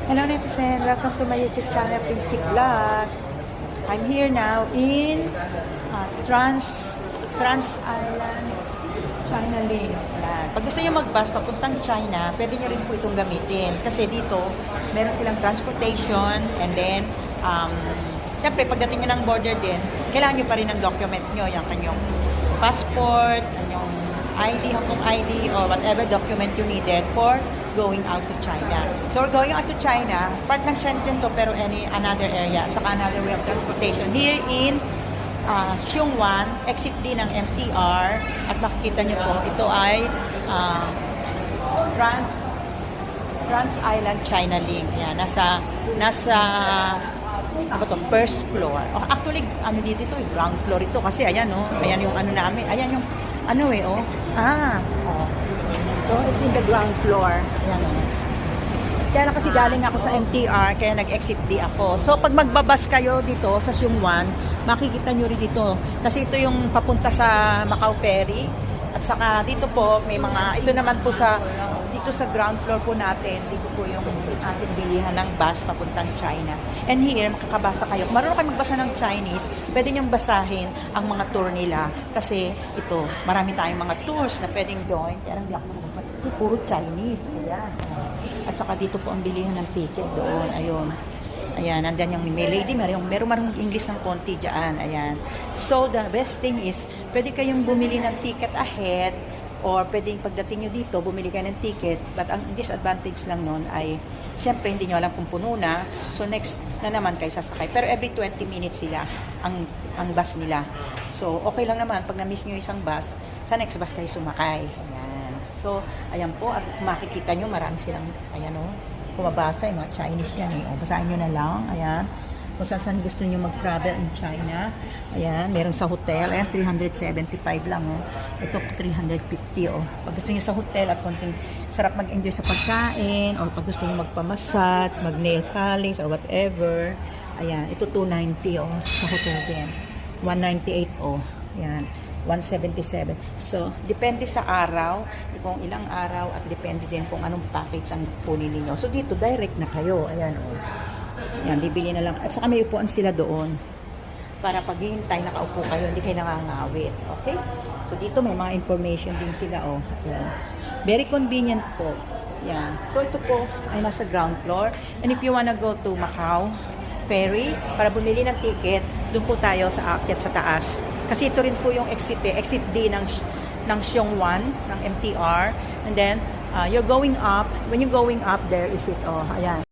Hello netizen, welcome to my YouTube channel, Pinchick Vlog. I'm here now in Trans Island China Link. Yan. Pag gusto nyo mag-bus papuntang China, pwede nyo rin po itong gamitin. Kasi dito, meron silang transportation and then, syempre, pagdating nyo ng border din, kailangan nyo pa rin ng document nyo, yung kanyang passport, yung ID, Hong Kong ID, or whatever document you needed for going out to China. So, we're going out to China, part ng Shenzhen to, pero another area, at saka another way of transportation. Here in Xiongwan, exit din ng MTR, at makikita nyo po, ito ay Trans Island China Link. Yan, nasa first floor. Oh, actually, ano dito ito, ground floor ito, kasi ayan, oh, ayan yung ano namin, ayan yung, So, it's in the ground floor. Ayan, oh. Kaya na kasi galing ako sa MTR, kaya nag-exit di ako. So, pag magbabas kayo dito sa Xiongwan, makikita nyo rin dito. Kasi ito yung papunta sa Macau Ferry. At saka dito po, may mga, ito naman po dito sa ground floor po natin, dito po yung ating bilihan ng bus papuntang China. And here, makakabasa kayo. Kung marunong kayo magbasa ng Chinese, pwede niyong basahin ang mga tour nila. Kasi ito, marami tayong mga tours na pwedeng join. Kaya lang di ako magbasa kasi puro Chinese. Ayan. At saka dito po ang bilihan ng ticket doon. Ayun. Ayan, nandiyan yung may lady, meron English ng konti dyan. Ayan. So, the best thing is, pwede kayong bumili ng ticket ahead or pwedeng pagdating nyo dito, bumili kayo ng ticket. But ang disadvantage lang nun ay, syempre, hindi nyo alam kung puno na. So, next na naman kayo sasakay. Pero every 20 minutes sila ang bus nila. So, okay lang naman. Pag na-miss nyo isang bus, sa next bus kayo sumakay. Ayan. So, ayan po. At makikita nyo, marami silang, ayan o, kumabasa, yung mga Chinese yan eh. O, basahin nyo na lang. Ayan. Kung saan gusto nyo mag-travel in China. Ayan. Meron sa hotel. Ayan, 375 lang o. Ito, 350 o. Pag gusto nyo sa hotel at konting sarap mag-enjoy sa pagkain or pag gusto nyo magpamassage, mag-nail polish or whatever. Ayan. Ito, 290 o. Sa hotel din. 198 o. Ayan. 177. So, depende sa araw, kung ilang araw at depende din kung anong package ang kunin niyo. So, dito direct na kayo. Ayan, oh. Ayan, bibili na lang. At saka may upuan sila doon. Para pag hihintay, nakaupo kayo, hindi kayo nangangawit. Okay? So, dito may mga information din sila, oh. Ayan. Very convenient po. Ayan. So, ito po ay nasa ground floor. And if you wanna go to Macau Ferry, para bumili ng ticket, doon po tayo sa aakyat sa taas. Kasi ito rin po yung exit D ng Xiongwan, ng MTR. And then, you're going up. When you're going up, there is it. Oh, ayan.